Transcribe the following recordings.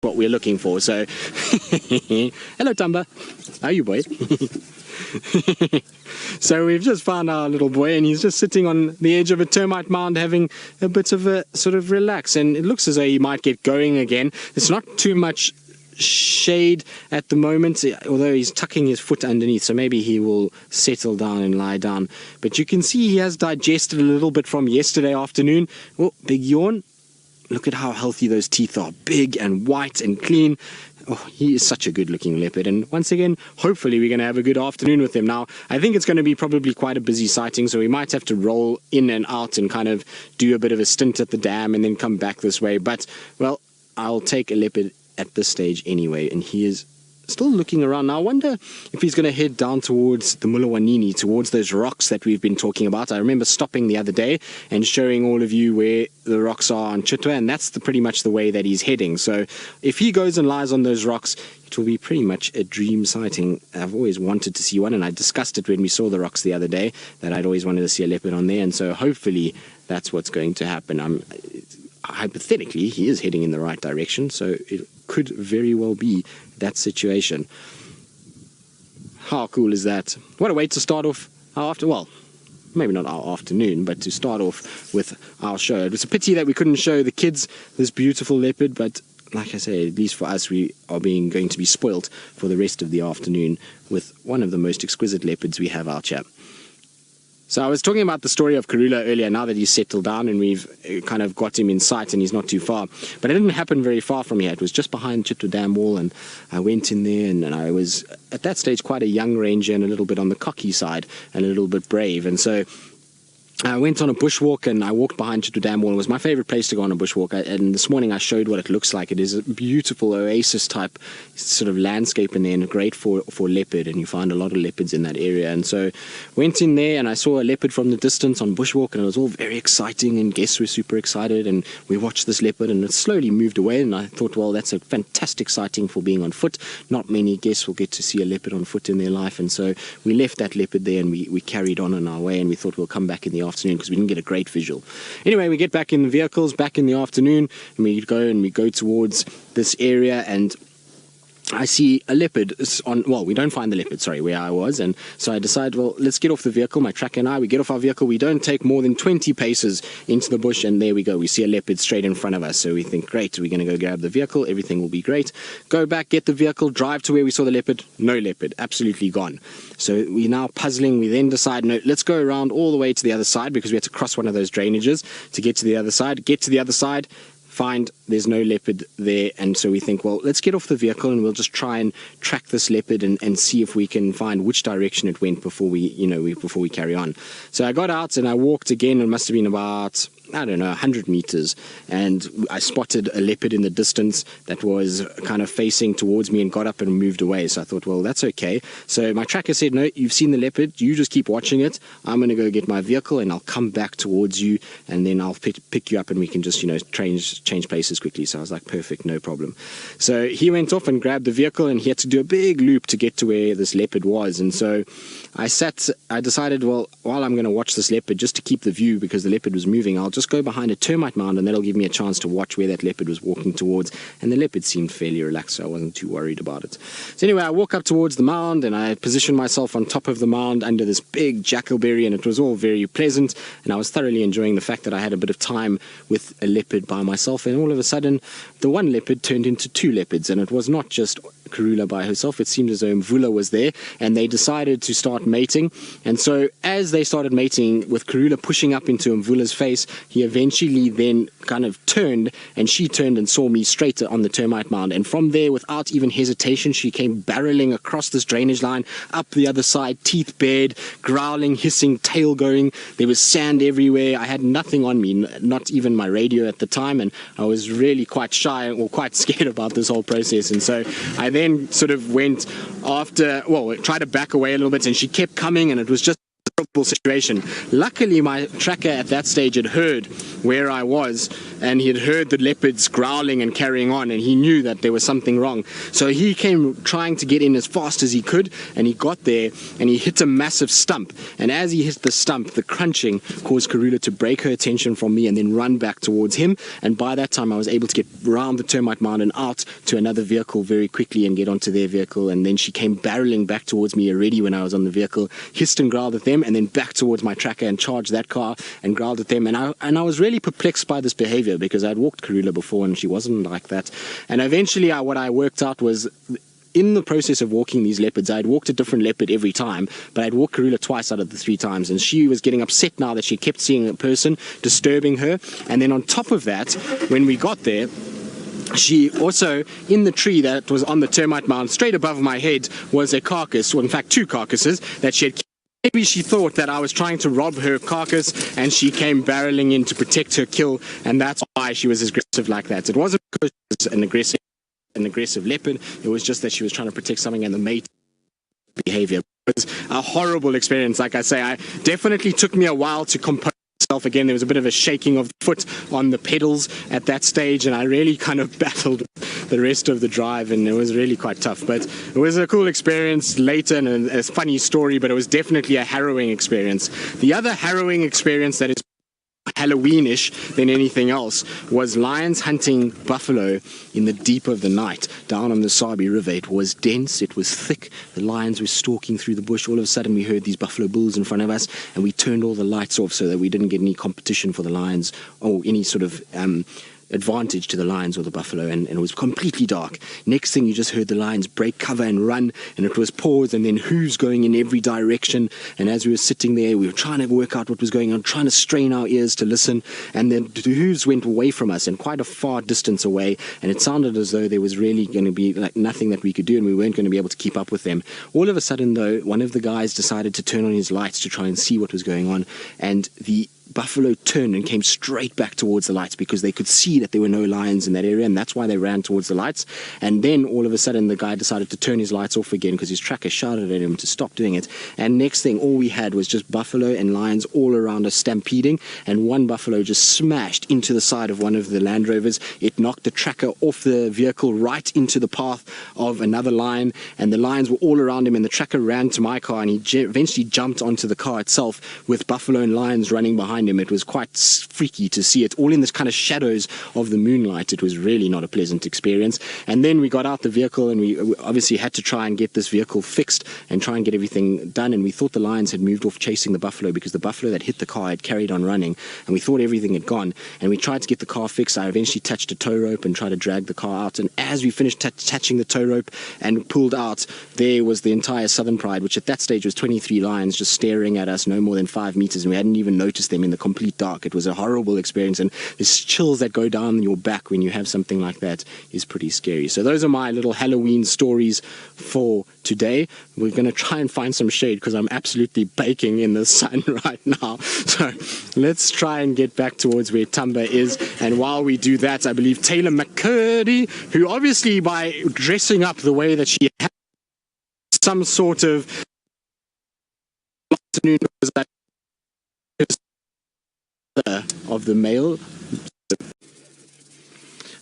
what we're looking for. So, hello Thamba, how are you, boy? So we've just found our little boy, and he's just sitting on the edge of a termite mound having a bit of a sort of relax, and it looks as though he might get going again. It's not too much shade at the moment, although he's tucking his foot underneath, so maybe he will settle down and lie down. But you can see he has digested a little bit from yesterday afternoon. Oh, big yawn. Look at how healthy those teeth are, big and white and clean. Oh, he is such a good looking leopard, and once again, hopefully we're going to have a good afternoon with him. Now, I think it's going to be probably quite a busy sighting, so we might have to roll in and out and kind of do a bit of a stint at the dam and then come back this way. But, well, I'll take a leopard at this stage anyway, and he is still looking around. Now, I wonder if he's going to head down towards the Mulawanini, towards those rocks that we've been talking about. I remember stopping the other day and showing all of you where the rocks are on Chitwa, and that's pretty much the way that he's heading. So if he goes and lies on those rocks, it will be pretty much a dream sighting. I've always wanted to see one, and I discussed it when we saw the rocks the other day, that I'd always wanted to see a leopard on there, and so hopefully that's what's going to happen. Hypothetically, he is heading in the right direction, so it could very well be that situation. How cool is that? What a way to start off our well, maybe not our afternoon, but to start off with our show. It was a pity that we couldn't show the kids this beautiful leopard, but like I say, at least for us, we are going to be spoilt for the rest of the afternoon with one of the most exquisite leopards we have out here. So I was talking about the story of Karula earlier, now that he's settled down and we've kind of got him in sight and he's not too far. But it didn't happen very far from here. It was just behind Chitwa Dam wall, and I went in there, and I was at that stage quite a young ranger and a little bit on the cocky side and a little bit brave. And so I went on a bushwalk, and I walked behind Chitwa Dam wall. It was my favorite place to go on a bushwalk, and this morning I showed what it looks like. It is a beautiful oasis type sort of landscape in there, and great for leopard, and you find a lot of leopards in that area. And so went in there, and I saw a leopard from the distance on bushwalk, and it was all very exciting, and guests were super excited, and we watched this leopard, and it slowly moved away, and I thought, well, that's a fantastic sighting for being on foot. Not many guests will get to see a leopard on foot in their life, and so we left that leopard there, and we carried on our way, and we thought we'll come back in the afternoon because we didn't get a great visual. Anyway, we get back in the vehicles back in the afternoon, and we go towards this area, and I see a leopard on, well, we don't find the leopard, sorry, where I was, and so I decide, well, let's get off the vehicle. My tracker and I, we get off our vehicle, we don't take more than 20 paces into the bush, and there we go, we see a leopard straight in front of us. So we think, great, we're going to go grab the vehicle, everything will be great. Go back, get the vehicle, drive to where we saw the leopard, no leopard, absolutely gone. So we're now puzzling. We then decide, no, let's go around all the way to the other side, because we had to cross one of those drainages to get to the other side. Get to the other side, find there's no leopard there, and so we think, well, let's get off the vehicle and we'll just try and track this leopard and see if we can find which direction it went before we carry on. So I got out and I walked again. It must have been about, I don't know, 100 meters, and I spotted a leopard in the distance that was kind of facing towards me and got up and moved away. So I thought, well, that's okay. So my tracker said, no, you've seen the leopard, you just keep watching it. I'm going to go get my vehicle and I'll come back towards you, and then I'll pick you up and we can just, change places quickly. So I was like, perfect, no problem. So he went off and grabbed the vehicle, and he had to do a big loop to get to where this leopard was. And so I decided, well, while I'm going to watch this leopard, just to keep the view because the leopard was moving, I'll just go behind a termite mound, and that'll give me a chance to watch where that leopard was walking towards. And the leopard seemed fairly relaxed, so I wasn't too worried about it. So anyway, I walk up towards the mound, and I position myself on top of the mound under this big jackalberry, and it was all very pleasant, and I was thoroughly enjoying the fact that I had a bit of time with a leopard by myself. And all of a sudden, the one leopard turned into two leopards, and it was not just Karula by herself. It seemed as though Mvula was there, and they decided to start mating. And so as they started mating, with Karula pushing up into Mvula's face, he eventually then kind of turned, and she turned and saw me straight on the termite mound. And from there, without even hesitation, she came barreling across this drainage line, up the other side, teeth bared, growling, hissing, tail going. There was sand everywhere. I had nothing on me, not even my radio at the time, and I was really quite shy or quite scared about this whole process. And so I then sort of went after, well, tried to back away a little bit, and she kept coming, and it was just horrible situation. Luckily, my tracker at that stage had heard where I was, and he had heard the leopards growling and carrying on, and he knew that there was something wrong. So he came trying to get in as fast as he could, and he got there, and he hit a massive stump. And as he hit the stump, the crunching caused Karula to break her attention from me and then run back towards him. And by that time, I was able to get around the termite mound and out to another vehicle very quickly and get onto their vehicle. And then she came barreling back towards me already when I was on the vehicle, hissed and growled at them, and then back towards my tracker and charged that car and growled at them. And I was really perplexed by this behavior, because I'd walked Karula before and she wasn't like that. And eventually what I worked out was, in the process of walking these leopards, I'd walked a different leopard every time, but I'd walked Karula twice out of the 3 times, and she was getting upset now that she kept seeing a person disturbing her. And then on top of that, when we got there, she also, in the tree that was on the termite mound straight above my head, was a carcass, or in fact 2 carcasses, that she had killed. Maybe she thought that I was trying to rob her carcass, and she came barreling in to protect her kill, and that's why she was aggressive like that. It wasn't because she was an aggressive leopard, it was just that she was trying to protect something, and the mate behavior. It was a horrible experience. Like I say, it definitely took me a while to compose myself again. There was a bit of a shaking of the foot on the pedals at that stage, and I really kind of battled the rest of the drive, and it was really quite tough. But it was a cool experience later, and a funny story, but it was definitely a harrowing experience. The other harrowing experience that is Halloweenish than anything else was lions hunting buffalo in the deep of the night down on the Sabi River. It was dense, it was thick, the lions were stalking through the bush. All of a sudden we heard these buffalo bulls in front of us, and we turned all the lights off so that we didn't get any competition for the lions or any sort of advantage to the lions or the buffalo, and it was completely dark. Next thing, you just heard the lions break cover and run, and it was paws and then hooves going in every direction. And as we were sitting there, we were trying to work out what was going on, trying to strain our ears to listen, and then the hooves went away from us and quite a far distance away, and it sounded as though there was really going to be like nothing that we could do, and we weren't going to be able to keep up with them. All of a sudden though, one of the guys decided to turn on his lights to try and see what was going on, and the buffalo turned and came straight back towards the lights, because they could see that there were no lions in that area, and that's why they ran towards the lights. And then all of a sudden the guy decided to turn his lights off again, because his tracker shouted at him to stop doing it. And next thing, all we had was just buffalo and lions all around us stampeding, and one buffalo just smashed into the side of one of the Land Rovers. It knocked the tracker off the vehicle right into the path of another lion, and the lions were all around him, and the tracker ran to my car, and he eventually jumped onto the car itself with buffalo and lions running behind him. It was quite freaky to see it all in this kind of shadows of the moonlight. It was really not a pleasant experience. And then we got out the vehicle, and we obviously had to try and get this vehicle fixed and try and get everything done. And we thought the lions had moved off chasing the buffalo, because the buffalo that hit the car had carried on running, and we thought everything had gone. And we tried to get the car fixed. I eventually touched a tow rope and tried to drag the car out, and as we finished touching the tow rope and pulled out, there was the entire Southern Pride, which at that stage was 23 lions just staring at us no more than 5 meters, and we hadn't even noticed them in the complete dark. It was a horrible experience, and the chills that go down your back when you have something like that is pretty scary. So those are my little Halloween stories for today. We're going to try and find some shade, because I'm absolutely baking in the sun right now. So let's try and get back towards where Thamba is, and while we do that, I believe Taylor McCurdy, who obviously by dressing up the way that she had some sort of afternoon, was that of the male.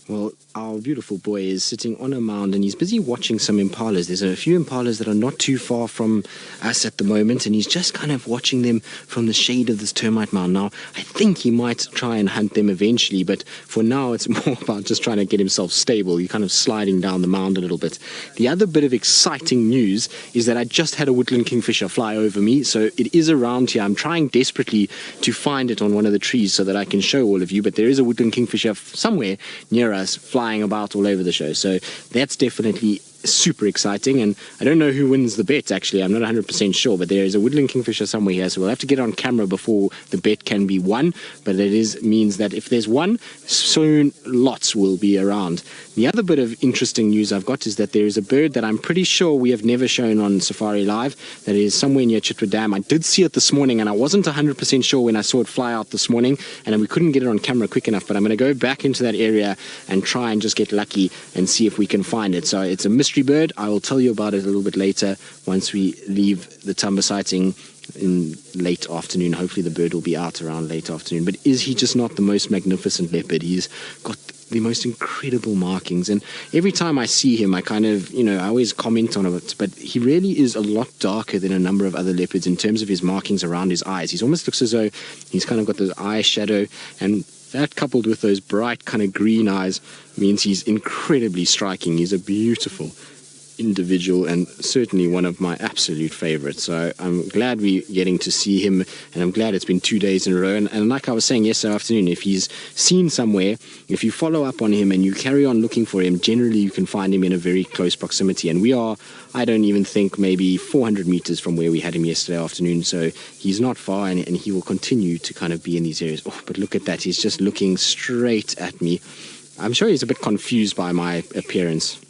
Well, our beautiful boy is sitting on a mound, and he's busy watching some impalas. There's a few impalas that are not too far from us at the moment, and he's just kind of watching them from the shade of this termite mound. Now, I think he might try and hunt them eventually, but for now it's more about just trying to get himself stable. He's kind of sliding down the mound a little bit. The other bit of exciting news is that I just had a woodland kingfisher fly over me, so it is around here. I'm trying desperately to find it on one of the trees so that I can show all of you, but there is a woodland kingfisher somewhere near us flying about all over the show, so that's definitely super exciting. And I don't know who wins the bet, actually. I'm not 100% sure, but there is a woodland kingfisher somewhere here, so we'll have to get on camera before the bet can be won. But it means that if there's one, soon lots will be around. The other bit of interesting news I've got is that there is a bird that I'm pretty sure we have never shown on Safari Live that is somewhere near Chitwa Dam. I did see it this morning, and I wasn't 100% sure when I saw it fly out this morning, and we couldn't get it on camera quick enough, but I'm going to go back into that area and try and just get lucky and see if we can find it. So it's a mystery bird. I will tell you about it a little bit later once we leave the Thamba sighting in late afternoon. Hopefully the bird will be out around late afternoon. But is he just not the most magnificent leopard? He's got the most incredible markings, and every time I see him I kind of, I always comment on it, but he really is a lot darker than a number of other leopards in terms of his markings around his eyes. He almost looks as though he's kind of got this eye shadow, and that coupled with those bright kind of green eyes means he's incredibly striking. He's a beautiful individual and certainly one of my absolute favorites. So I'm glad we're getting to see him, and I'm glad it's been 2 days in a row. And like I was saying yesterday afternoon, if he's seen somewhere, if you follow up on him and you carry on looking for him, generally you can find him in a very close proximity. And we are, I don't even think, maybe 400 meters from where we had him yesterday afternoon. So he's not far, and he will continue to kind of be in these areas. Oh, but look at that. He's just looking straight at me. I'm sure he's a bit confused by my appearance.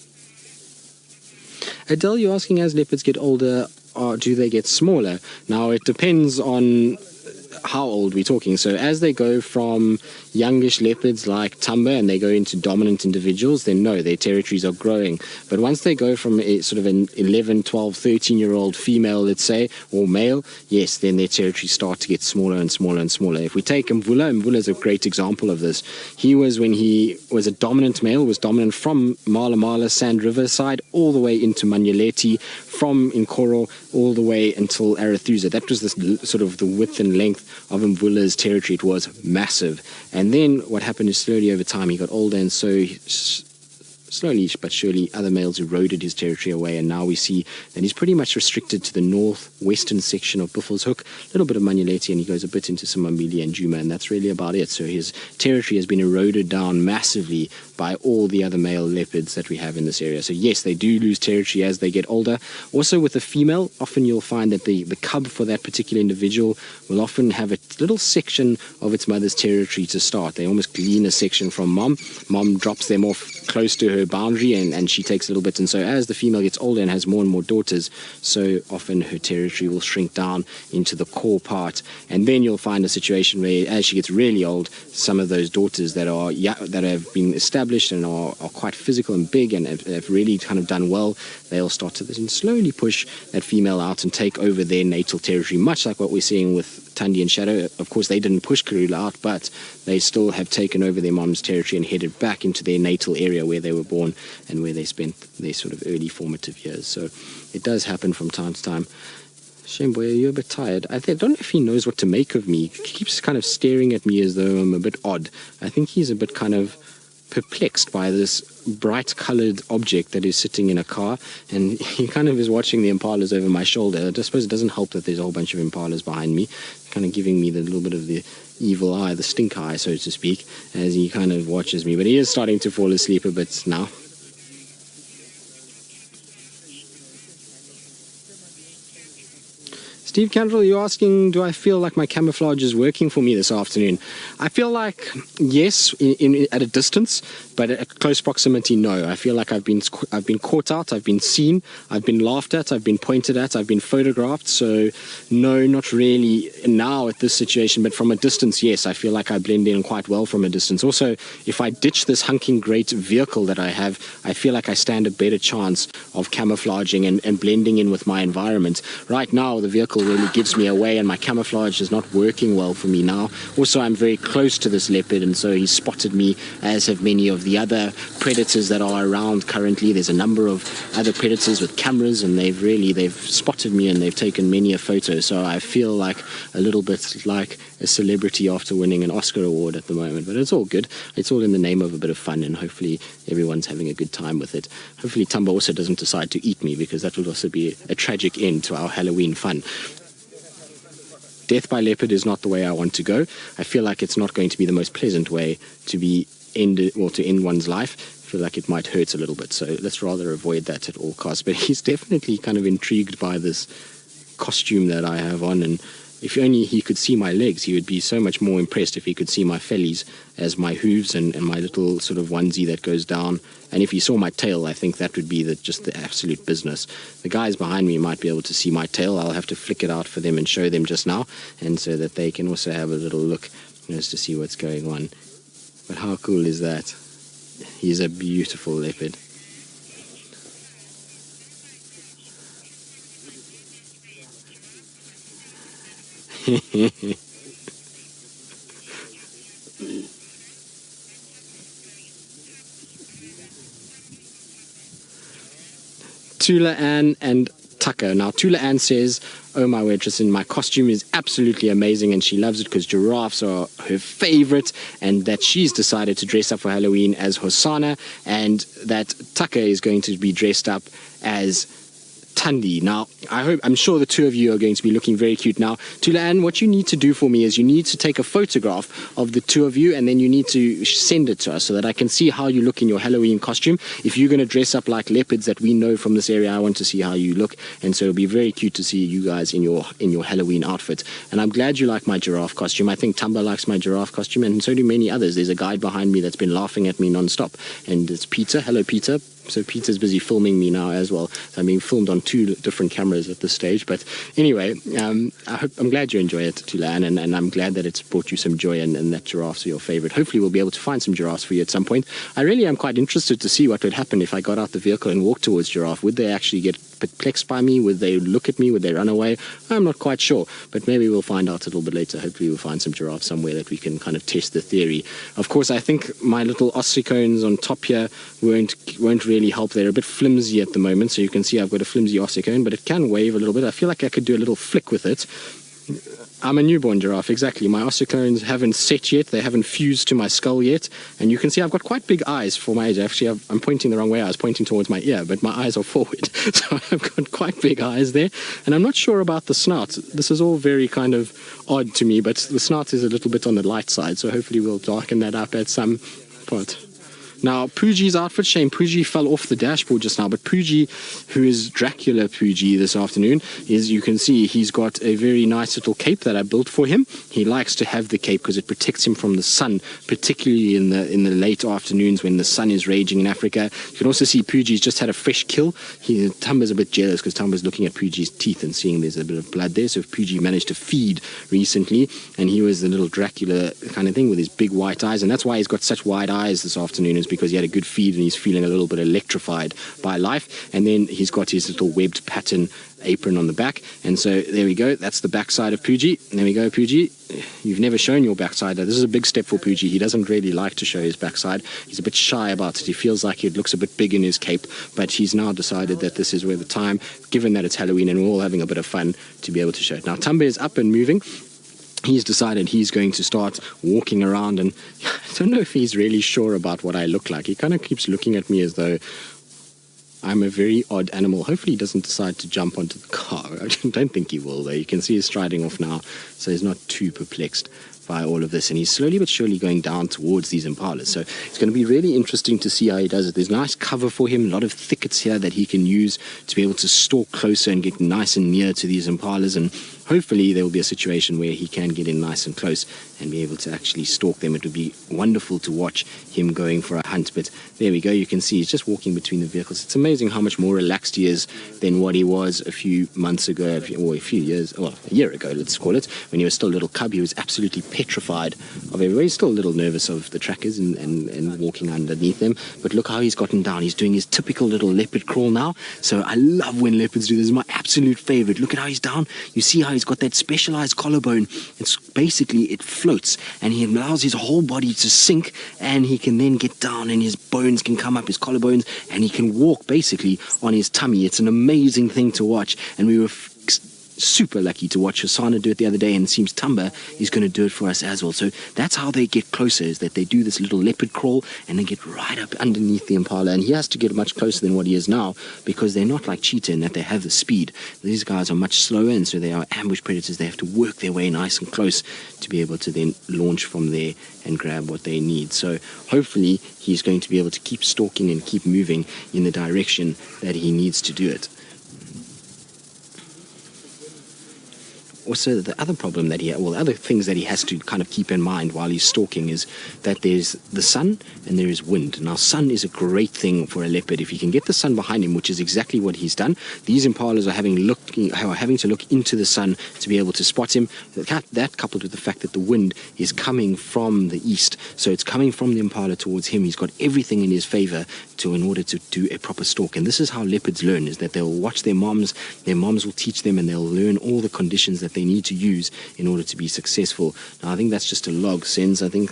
Adele, you're asking, as leopards get older, do they get smaller? Now, it depends on how old we're talking. So as they go from youngish leopards like Thamba and they go into dominant individuals, then no, their territories are growing. But once they go from a sort of an 11, 12, 13-year-old female, let's say, or male, yes, then their territories start to get smaller and smaller and smaller. If we take Mvula is a great example of this. He was, when he was a dominant male, was dominant from Mala Sand River side all the way into Manyeleti, from Nkoro all the way until Arathusa. That was the sort of the width and length of Mvula's territory. It was massive. And then what happened is slowly over time he got older, and so slowly but surely other males eroded his territory away, and now we see that he's pretty much restricted to the northwestern section of Buffelshoek, a little bit of Manyeleti, and he goes a bit into Simbambili and Djuma, and that's really about it. So his territory has been eroded down massively by all the other male leopards that we have in this area. So yes, they do lose territory as they get older. Also with the female, often you'll find that the cub for that particular individual will often have a little section of its mother's territory to start. They almost glean a section from mom. Mom drops them off close to her boundary, and she takes a little bit. And so as the female gets older and has more and more daughters, so often her territory will shrink down into the core part. And then you'll find a situation where as she gets really old, some of those daughters that have been established and are quite physical and big and have really kind of done well, they'll start to slowly push that female out and take over their natal territory, much like what we're seeing with Thandi and Shadow. Of course, they didn't push Karula out, but they still have taken over their mom's territory and headed back into their natal area where they were born and where they spent their sort of early formative years. So it does happen from time to time. Shame, boy, you're a bit tired. I don't know if he knows what to make of me. He keeps kind of staring at me as though I'm a bit odd. I think he's a bit kind of perplexed by this bright colored object that is sitting in a car, and he kind of is watching the impalas over my shoulder. I suppose it doesn't help that there's a whole bunch of impalas behind me, kind of giving me the little bit of the evil eye, the stink eye, so to speak, as he kind of watches me. But he is starting to fall asleep a bit now. Steve Candrell, you're asking, do I feel like my camouflage is working for me this afternoon? I feel like, yes, at a distance, but at close proximity, no. I feel like I've been caught out, I've been seen, I've been laughed at, I've been pointed at, I've been photographed. So, no, not really now at this situation, but from a distance, yes, I feel like I blend in quite well from a distance. Also, if I ditch this hunking great vehicle that I have, I feel like I stand a better chance of camouflaging and blending in with my environment. Right now, the vehicle really gives me away, and my camouflage is not working well for me now. Also, I'm very close to this leopard, and so he spotted me, as have many of the other predators that are around currently. There's a number of other predators with cameras, and they've spotted me and they've taken many a photo. So I feel like a little bit like a celebrity after winning an Oscar award at the moment, but it's all good. It's all in the name of a bit of fun, and hopefully everyone's having a good time with it. Hopefully Thamba also doesn't decide to eat me, because that would also be a tragic end to our Halloween fun. Death by leopard is not the way I want to go. I feel like it's not going to be the most pleasant way to end one's life. I feel like it might hurt a little bit, so let's rather avoid that at all costs. But he's definitely kind of intrigued by this costume that I have on, and if only he could see my legs, he would be so much more impressed if he could see my fellies as my hooves and my little sort of onesie that goes down. And if he saw my tail, I think that would be just the absolute business. The guys behind me might be able to see my tail. I'll have to flick it out for them and show them just now, and so that they can also have a little look just to see what's going on. But how cool is that? He's a beautiful leopard. Tula Ann and Tucker. Now, Tula Ann says, "Oh my word, Tristan, my costume is absolutely amazing," and she loves it because giraffes are her favorite, and that she's decided to dress up for Halloween as Hosanna, and that Tucker is going to be dressed up as Thandi. Now, I'm sure the two of you are going to be looking very cute. Now, Tula Ann, what you need to do for me is you need to take a photograph of the two of you, and then you need to send it to us so that I can see how you look in your Halloween costume. If you're going to dress up like leopards that we know from this area, I want to see how you look, and so it'll be very cute to see you guys in your Halloween outfit. And I'm glad you like my giraffe costume. I think Thamba likes my giraffe costume, and so do many others. There's a guy behind me that's been laughing at me non-stop, and it's Peter. Hello, Peter. So Peter's busy filming me now as well. So I'm being filmed on 2 different cameras at this stage. But anyway, I'm glad you enjoy it, Tula Ann, and I'm glad that it's brought you some joy and that giraffes are your favorite. Hopefully we'll be able to find some giraffes for you at some point. I really am quite interested to see what would happen if I got out the vehicle and walked towards giraffe. Would they actually get perplexed by me? Would they look at me? Would they run away? I'm not quite sure, but maybe we'll find out a little bit later. Hopefully we'll find some giraffes somewhere that we can kind of test the theory. Of course, I think my little ossicones on top here won't really help. They're a bit flimsy at the moment, so you can see I've got a flimsy ossicone, but it can wave a little bit. I feel like I could do a little flick with it. I'm a newborn giraffe, exactly. My ossicones haven't set yet. They haven't fused to my skull yet. And you can see I've got quite big eyes for my age. Actually, I'm pointing the wrong way. I was pointing towards my ear, but my eyes are forward. So I've got quite big eyes there. And I'm not sure about the snout. This is all very kind of odd to me, but the snout is a little bit on the light side. So hopefully we'll darken that up at some point. Now, Pooji's outfit, shame Pooji fell off the dashboard just now, but Pooji, who is Dracula Pooji this afternoon, is, you can see, he's got a very nice little cape that I built for him. He likes to have the cape because it protects him from the sun, particularly in the late afternoons when the sun is raging in Africa. You can also see Pooji's just had a fresh kill. Tamba's a bit jealous because Tamba's looking at Pooji's teeth and seeing there's a bit of blood there. So Pooji managed to feed recently, and he was the little Dracula kind of thing with his big white eyes, and that's why he's got such wide eyes this afternoon, is because he had a good feed and he's feeling a little bit electrified by life. And then he's got his little webbed pattern apron on the back, and so there we go. That's the backside of Pooji. There we go, Pooji. You've never shown your backside. This is a big step for Pooji. He doesn't really like to show his backside. He's a bit shy about it. He feels like it looks a bit big in his cape, but he's now decided that this is where the time, given that it's Halloween and we're all having a bit of fun, to be able to show it. Now Thamba is up and moving. He's decided he's going to start walking around, and I don't know if he's really sure about what I look like. He kind of keeps looking at me as though I'm a very odd animal. Hopefully he doesn't decide to jump onto the car. I don't think he will, though. You can see he's striding off now, so he's not too perplexed by all of this, and he's slowly but surely going down towards these impalas. So it's going to be really interesting to see how he does it. There's nice cover for him, a lot of thickets here that he can use to be able to stalk closer and get nice and near to these impalas, and hopefully there will be a situation where he can get in nice and close and be able to actually stalk them. It would be wonderful to watch him going for a hunt, but there we go. You can see he's just walking between the vehicles. It's amazing how much more relaxed he is than what he was a few months ago, or a few years, well, a year ago, let's call it, when he was still a little cub. He was absolutely petrified of everywhere. He's still a little nervous of the trackers and walking underneath them, but look how he's gotten down. He's doing his typical little leopard crawl now. So I love when leopards do this. This is my absolute favorite. Look at how he's down. You see how he's got that specialized collarbone. It's basically, it floats and he allows his whole body to sink, and he can then get down and his bones can come up, his collarbones, and he can walk basically on his tummy. It's an amazing thing to watch, and we were super lucky to watch Hosanna do it the other day, and it seems Thamba is going to do it for us as well. So that's how they get closer, is that they do this little leopard crawl and they get right up underneath the impala, and he has to get much closer than what he is now because they're not like cheetah in that they have the speed. These guys are much slower, and so they are ambush predators. They have to work their way nice and close to be able to then launch from there and grab what they need. So hopefully he's going to be able to keep stalking and keep moving in the direction that he needs to do it. Also, the other problem that the other things that he has to kind of keep in mind while he's stalking is that there's the sun and there is wind. Now, sun is a great thing for a leopard. If he can get the sun behind him, which is exactly what he's done, these impalas are having to look into the sun to be able to spot him. That coupled with the fact that the wind is coming from the east, so it's coming from the impala towards him. He's got everything in his favor in order to do a proper stalk. And this is how leopards learn, is that they'll watch their moms will teach them, and they'll learn all the conditions that what they need to use in order to be successful. Now, I think that's just a log sense. I think...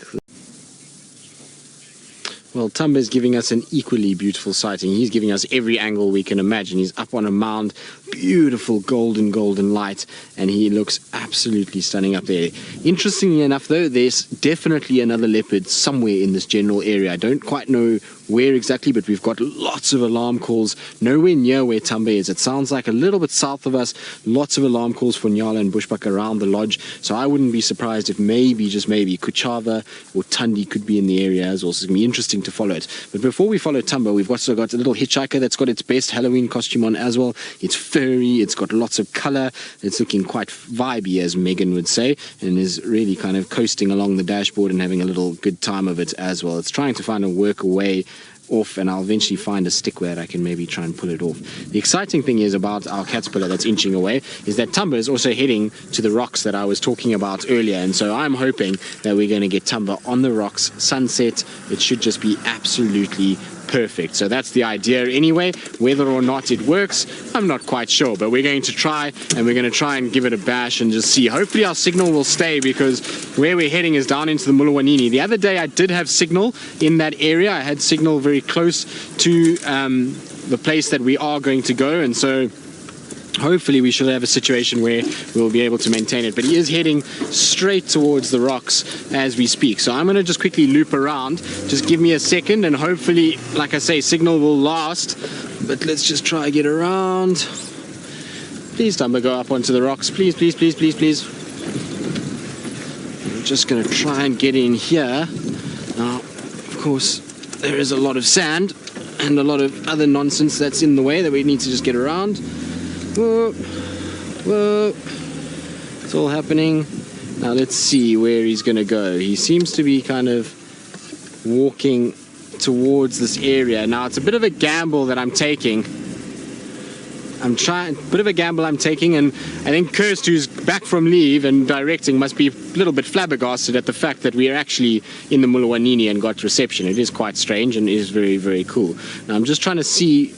Well, Thamba is giving us an equally beautiful sighting. He's giving us every angle we can imagine. He's up on a mound, beautiful golden light, and he looks absolutely stunning up there. Interestingly enough, though, there's definitely another leopard somewhere in this general area. I don't quite know where exactly, but we've got lots of alarm calls nowhere near where Thamba is. It sounds like a little bit south of us. Lots of alarm calls for Nyala and Bushbuck around the lodge, so I wouldn't be surprised if maybe, just maybe, Kuchava or Tundi could be in the area as well. So it's going to be interesting to follow it. But before we follow Thamba, we've also got a little hitchhiker that's got its best Halloween costume on as well. It's furry, it's got lots of color, it's looking quite vibey, as Megan would say, and is really kind of coasting along the dashboard and having a little good time of it as well. It's trying to find a work away off, and I'll eventually find a stick where I can maybe try and pull it off. The exciting thing is about our caterpillar that's inching away is that Thamba is also heading to the rocks that I was talking about earlier, and so I'm hoping that we're going to get Thamba on the rocks, sunset. It should just be absolutely perfect. So that's the idea anyway. Whether or not it works, I'm not quite sure, but we're going to try, and we're going to try and give it a bash and just see. Hopefully our signal will stay, because where we're heading is down into the Muluwanini. The other day I did have signal in that area. I had signal very close to the place that we are going to go, and so hopefully we should have a situation where we'll be able to maintain it. But he is heading straight towards the rocks as we speak. So I'm going to just quickly loop around. Just give me a second, and hopefully, like I say, signal will last. But let's just try and get around. Please, Thamba, go up onto the rocks. Please, please, please, please, please. I'm just going to try and get in here. Now, of course, there is a lot of sand and a lot of other nonsense that's in the way that we need to just get around. Whoa, whoa, it's all happening. Now let's see where he's going to go. He seems to be kind of walking towards this area. Now it's a bit of a gamble that I'm taking. And I think Kirst, who's back from leave and directing, must be a little bit flabbergasted at the fact that we are actually in the Muluwanini and got reception. It is quite strange and is very, very cool. Now I'm just trying to see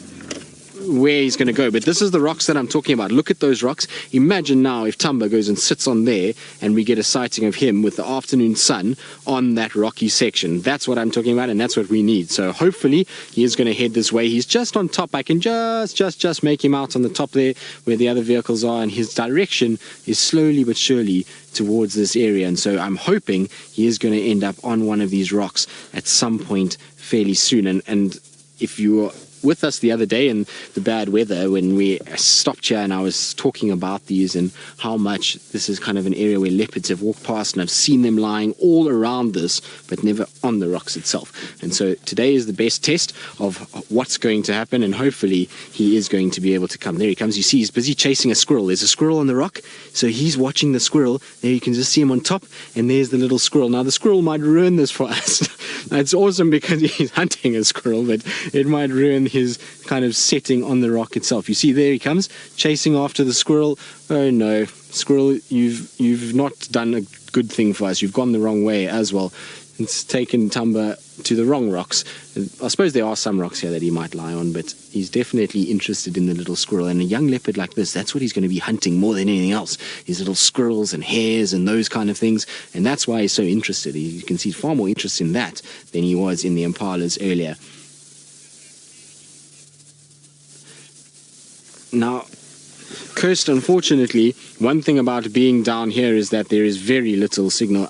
where he's going to go, but this is the rocks that I'm talking about. Look at those rocks. Imagine now if Thamba goes and sits on there and we get a sighting of him with the afternoon sun on that rocky section. That's what I'm talking about, and that's what we need. So hopefully he is going to head this way. He's just on top. I can just make him out on the top there where the other vehicles are, and his direction is slowly but surely towards this area, and so I'm hoping he is going to end up on one of these rocks at some point fairly soon. And if you were with us the other day in the bad weather when we stopped here and I was talking about these and how much this is kind of an area where leopards have walked past, and I've seen them lying all around this but never on the rocks itself. And so today is the best test of what's going to happen, and hopefully he is going to be able to come. There he comes. You see he's busy chasing a squirrel. There's a squirrel on the rock, so he's watching the squirrel. There you can just see him on top, and there's the little squirrel. Now the squirrel might ruin this for us. It's awesome because he's hunting a squirrel, but it might ruin his kind of setting on the rock itself. You see, there he comes, chasing after the squirrel. Oh no, squirrel, you've not done a good thing for us. You've gone the wrong way as well. It's taken Thamba to the wrong rocks. I suppose there are some rocks here that he might lie on, but he's definitely interested in the little squirrel. And a young leopard like this, that's what he's going to be hunting more than anything else, his little squirrels and hares and those kind of things. And that's why he's so interested. You can see far more interest in that than he was in the impalas earlier. Now, Kirst, unfortunately, one thing about being down here is that there is very little signal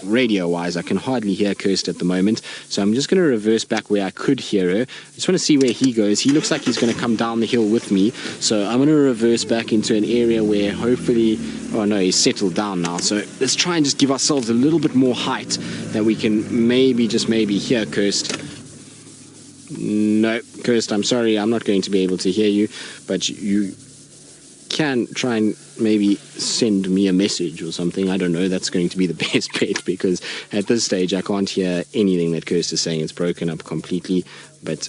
radio-wise. I can hardly hear Kirst at the moment, so I'm just going to reverse back where I could hear her. I just want to see where he goes. He looks like he's going to come down the hill with me, so I'm going to reverse back into an area where hopefully... Oh no, he's settled down now, so let's try and just give ourselves a little bit more height that we can maybe, just maybe, hear Kirst. No, Kirst, I'm sorry, I'm not going to be able to hear you, but you can try and maybe send me a message or something. I don't know, that's going to be the best bet, because at this stage I can't hear anything that Kirst is saying. It's broken up completely, but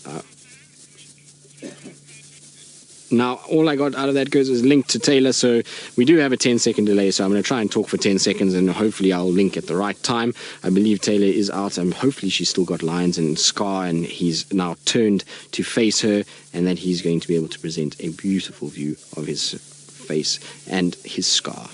now all I got out of that goes is linked to Taylor, so we do have a 10-second delay, so I'm going to try and talk for 10 seconds and hopefully I'll link at the right time. I believe Taylor is out, and hopefully she's still got lines and Scar, and he's now turned to face her, and that he's going to be able to present a beautiful view of his face and his scar.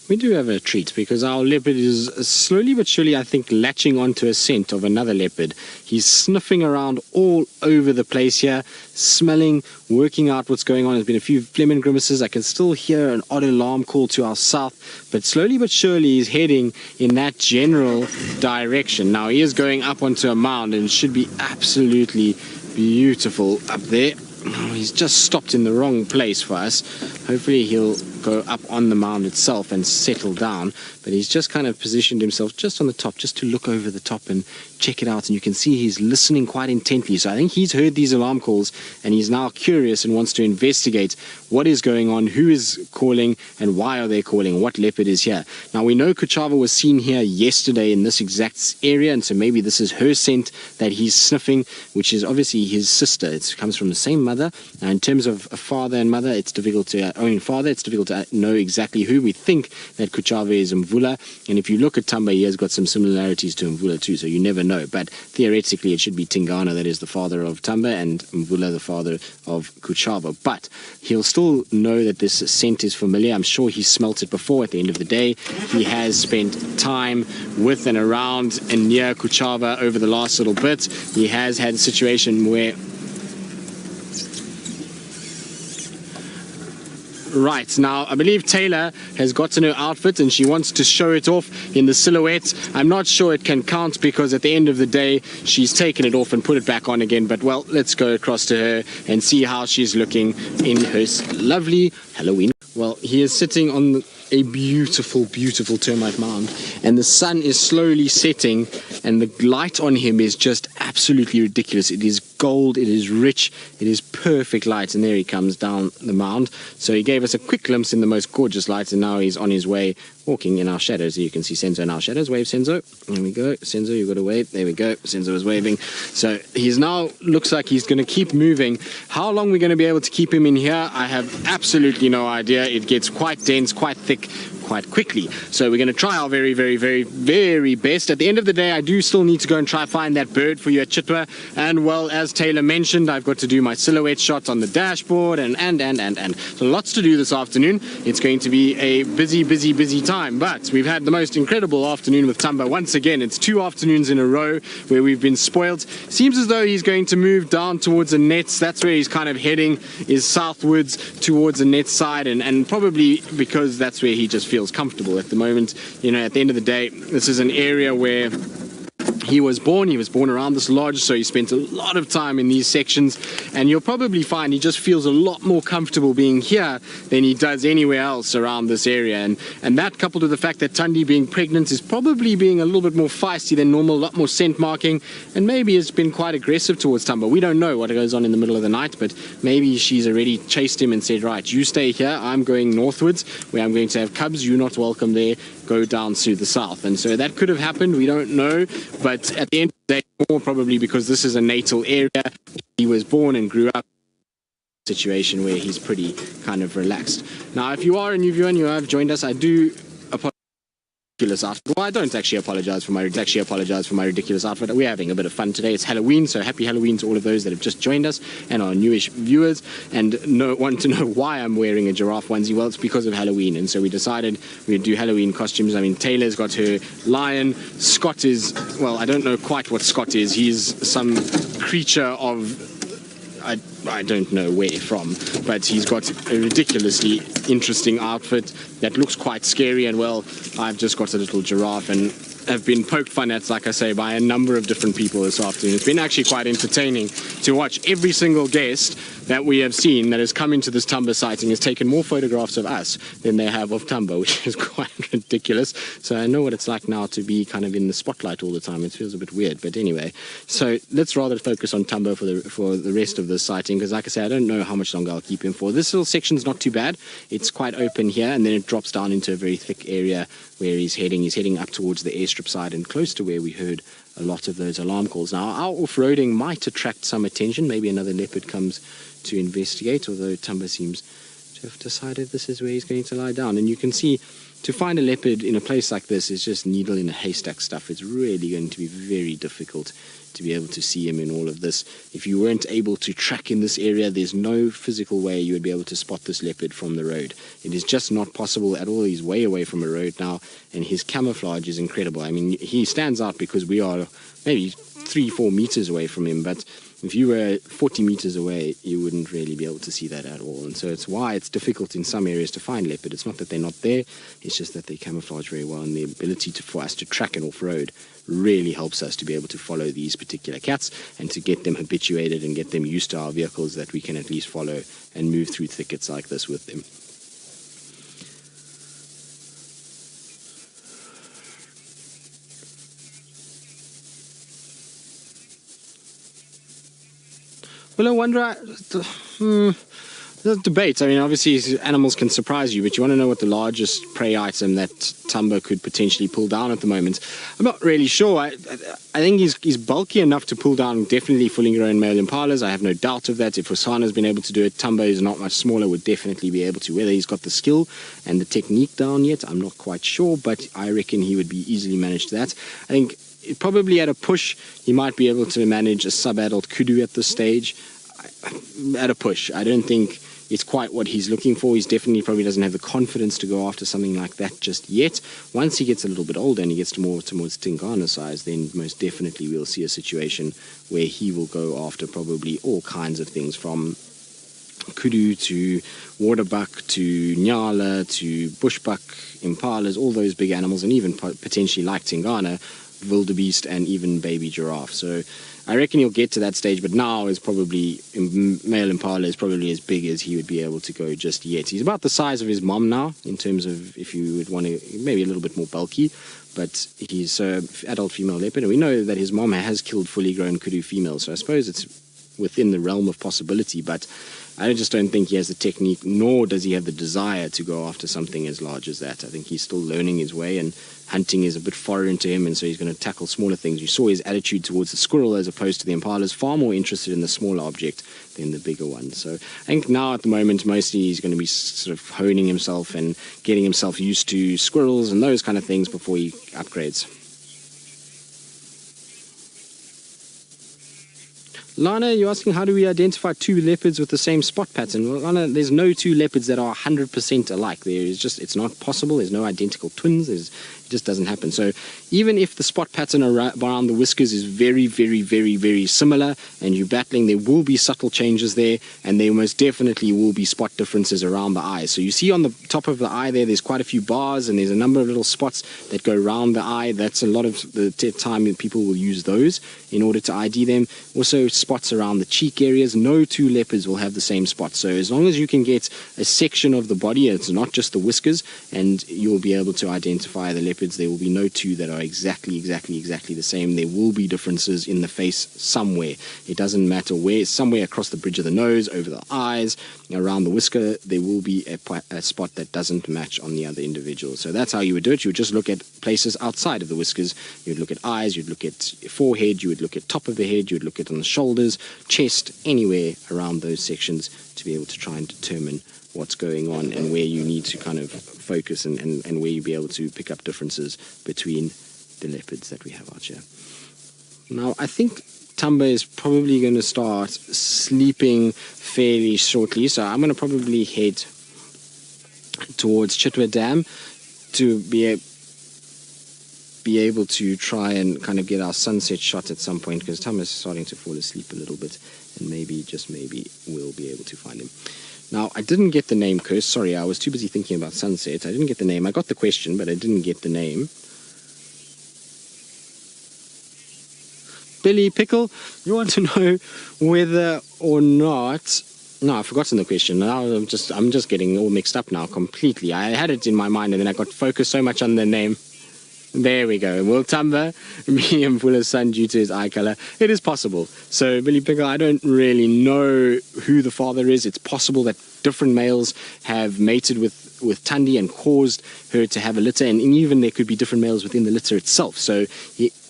We do have a treat because our leopard is slowly but surely, I think, latching onto a scent of another leopard. He's sniffing around all over the place here, smelling, working out what's going on. There's been a few phlegm grimaces. I can still hear an odd alarm call to our south, but slowly but surely he's heading in that general direction. Now he is going up onto a mound and it should be absolutely beautiful up there. Oh, he's just stopped in the wrong place for us. Hopefully he'll go up on the mound itself and settle down, but he's just kind of positioned himself just on the top, just to look over the top and check it out. And you can see he's listening quite intently, so I think he's heard these alarm calls and he's now curious and wants to investigate what is going on, who is calling and why are they calling, what leopard is here. Now we know Chitwa was seen here yesterday in this exact area, and so maybe this is her scent that he's sniffing, which is obviously his sister. It comes from the same mother. Now in terms of a father and mother, it's difficult to it's difficult to know exactly who. We think that Chitwa is Mvula, and if you look at Thamba, he has got some similarities to Mvula too, so you never know, but theoretically it should be Tingana that is the father of Thamba and Mvula the father of Chitwa. But he'll still know that this scent is familiar. I'm sure he smelt it before. At the end of the day, he has spent time with and around and near Chitwa over the last little bit. He has had a situation where right now, I believe Taylor has gotten her outfit and she wants to show it off in the silhouette. I'm not sure it can count because at the end of the day she's taken it off and put it back on again, but well, let's go across to her and see how she's looking in her lovely Halloween. Well, he is sitting on a beautiful, beautiful termite mound, and the sun is slowly setting and the light on him is just absolutely ridiculous. It is gold, it is rich, it is perfect light, and there he comes down the mound. So he gave us a quick glimpse in the most gorgeous light, and now he's on his way walking in our shadows. You can see Senzo in our shadows. Wave, Senzo. There we go. Senzo, you've got to wave. There we go. Senzo is waving. So he's now, looks like he's going to keep moving. How long we're going to be able to keep him in here, I have absolutely no idea. It gets quite dense, quite thick, quite quickly. So we're going to try our very, very, very, very best. At the end of the day, I do still need to go and try find that bird for you at Chitwa. And well, as Taylor mentioned, I've got to do my silhouette shot on the dashboard and. So lots to do this afternoon. It's going to be a busy, busy, busy time. But we've had the most incredible afternoon with Thamba. Once again, it's 2 afternoons in a row where we've been spoiled. Seems as though he's going to move down towards the nets. That's where he's kind of heading, is southwards towards the net side, and probably because that's where he just feels comfortable at the moment. You know, at the end of the day, this is an area where he was born around this lodge, so he spent a lot of time in these sections, and you'll probably find he just feels a lot more comfortable being here than he does anywhere else around this area, and that coupled with the fact that Thandi being pregnant is probably being a little bit more feisty than normal, a lot more scent marking, and maybe has been quite aggressive towards Thamba. We don't know what goes on in the middle of the night, but maybe she's already chased him and said, right, you stay here, I'm going northwards where I'm going to have cubs, you're not welcome there, go down to the south. And so that could have happened, we don't know, but at the end of the day, more probably because this is a natal area, he was born and grew up in a situation where he's pretty kind of relaxed. Now, if you are a new viewer and you have joined us, I do apologize. Well, I don't actually apologize for my ridiculous outfit. We're having a bit of fun today. It's Halloween, so happy Halloween to all of those that have just joined us and are newish viewers and want to know why I'm wearing a giraffe onesie. Well, it's because of Halloween, and so we decided we'd do Halloween costumes. I mean, Taylor's got her lion. Scott is, well, I don't know quite what Scott is. He's some creature of, I don't know where from, but he's got a ridiculously interesting outfit that looks quite scary, and well, I've just got a little giraffe and have been poked fun at, like I say, by a number of different people this afternoon. It's been actually quite entertaining to watch. Every single guest that we have seen that has come into this Thamba sighting has taken more photographs of us than they have of Thamba, which is quite ridiculous. So I know what it's like now to be kind of in the spotlight all the time. It feels a bit weird, but anyway. So let's rather focus on Thamba for the rest of the sighting, because like I say, I don't know how much longer I'll keep him for. This little section's not too bad. It's quite open here, and then it drops down into a very thick area where he's heading. He's heading up towards the airstrip side and close to where we heard a lot of those alarm calls. Now, our off-roading might attract some attention. Maybe another leopard comes to investigate, although Thamba seems to have decided this is where he's going to lie down. And you can see to find a leopard in a place like this is just needle in a haystack stuff. It's really going to be very difficult to be able to see him in all of this. If you weren't able to track in this area, there's no physical way you would be able to spot this leopard from the road. It is just not possible at all. He's way away from a road now, and his camouflage is incredible. I mean, he stands out because we are maybe 3-4 meters away from him, but if you were 40 meters away, you wouldn't really be able to see that at all. And so it's why it's difficult in some areas to find leopard. It's not that they're not there, it's just that they camouflage very well, and the ability for us to track it off-road really helps us to be able to follow these particular cats and to get them habituated and get them used to our vehicles, that we can at least follow and move through thickets like this with them. Well, I wonder, there's a debate. I mean, obviously animals can surprise you, but you want to know what the largest prey item that Thamba could potentially pull down at the moment. I'm not really sure. I think he's bulky enough to pull down definitely fully grown male impalas. I have no doubt of that. If Hosana's been able to do it, Thamba is not much smaller, would definitely be able to. Whether he's got the skill and the technique down yet, I'm not quite sure, but I reckon he would be easily managed that. I think probably at a push, he might be able to manage a sub-adult kudu at this stage. At a push, I don't think it's quite what he's looking for. He's definitely probably doesn't have the confidence to go after something like that just yet. Once he gets a little bit older and he gets towards Tingana size, then most definitely we'll see a situation where he will go after probably all kinds of things, from kudu to waterbuck to nyala to bushbuck, impalas, all those big animals, and even potentially, like Tingana, wildebeest and even baby giraffe. So I reckon he'll get to that stage, but now is probably, male impala is probably as big as he would be able to go just yet. He's about the size of his mom now, in terms of, if you would want to, maybe a little bit more bulky, but he's an adult female leopard, and we know that his mom has killed fully grown kudu females, so I suppose it's within the realm of possibility, but I just don't think he has the technique, nor does he have the desire to go after something as large as that. I think he's still learning his way, and hunting is a bit foreign to him, and so he's going to tackle smaller things. You saw his attitude towards the squirrel as opposed to the impala, is far more interested in the smaller object than the bigger one. So I think now at the moment, mostly he's going to be sort of honing himself and getting himself used to squirrels and those kind of things before he upgrades. Lana, you're asking how do we identify two leopards with the same spot pattern? Well, Lana, there's no two leopards that are 100% alike. There is just, it's not possible. There's no identical twins. It just doesn't happen. So even if the spot pattern around the whiskers is very, very, very, very similar, and you're battling, there will be subtle changes there, and there most definitely will be spot differences around the eyes. So you see on the top of the eye there's quite a few bars, and there's a number of little spots that go around the eye. That's a lot of the time that people will use those in order to ID them. Also, spots around the cheek areas. No two leopards will have the same spot. So as long as you can get a section of the body, it's not just the whiskers, and you'll be able to identify the leopards. There will be no two that are exactly the same. There will be differences in the face somewhere. It doesn't matter where. Somewhere across the bridge of the nose, over the eyes, around the whisker, there will be a spot that doesn't match on the other individual. So that's how you would do it. You would just look at places outside of the whiskers. You would look at eyes, you'd look at forehead, you would look at top of the head, you would look at on the shoulders, chest, anywhere around those sections, to be able to try and determine what's going on and where you need to kind of focus, and where you'll be able to pick up differences between the leopards that we have out here. Now, I think Thamba is probably going to start sleeping fairly shortly, so I'm going to probably head towards Chitwa Dam to be able to try and kind of get our sunset shot at some point, because Thamba is starting to fall asleep a little bit, and maybe, just maybe, we'll be able to find him. Now, I didn't get the name, Curse. Sorry, I was too busy thinking about sunset. I didn't get the name. I got the question, but I didn't get the name. Billy Pickle, you want to know whether or not... No, I've forgotten the question. Now I'm just getting all mixed up now completely. I had it in my mind, and then I got focused so much on the name. There we go. Will Thamba be Mvula's son due to his eye color? It is possible. So, Billy Pickle, I don't really know who the father is. It's possible that different males have mated with Thandi and caused her to have a litter, and even there could be different males within the litter itself. So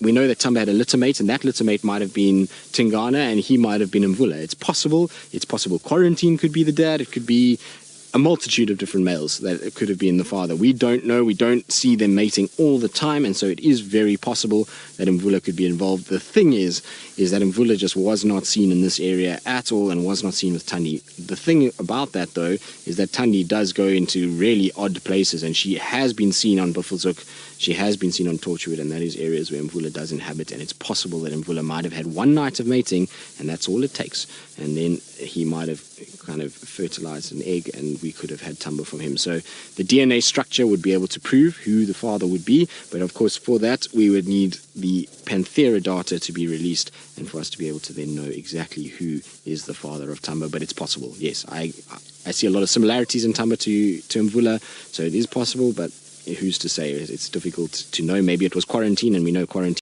we know that Thamba had a litter mate, and that litter mate might have been Tingana, and he might have been Mvula. It's possible. It's possible Quarantine could be the dad. It could be a multitude of different males that it could have been the father. We don't know. We don't see them mating all the time, and so it is very possible that Mvula could be involved. The thing is that Mvula just was not seen in this area at all and was not seen with Thandi. The thing about that, though, is that Thandi does go into really odd places, and she has been seen on Buffelshoek, she has been seen on Torchwood, and that is areas where Mvula does inhabit, and it's possible that Mvula might have had one night of mating, and that's all it takes. And then he might have kind of fertilized an egg, and we could have had Thamba from him. So the DNA structure would be able to prove who the father would be, but of course for that we would need the Panthera data to be released, and for us to be able to then know exactly who is the father of Thamba. But it's possible, yes. I see a lot of similarities in Thamba to Mvula, so it is possible, but who's to say? It's difficult to know. Maybe it was quarantine, and we know quarantine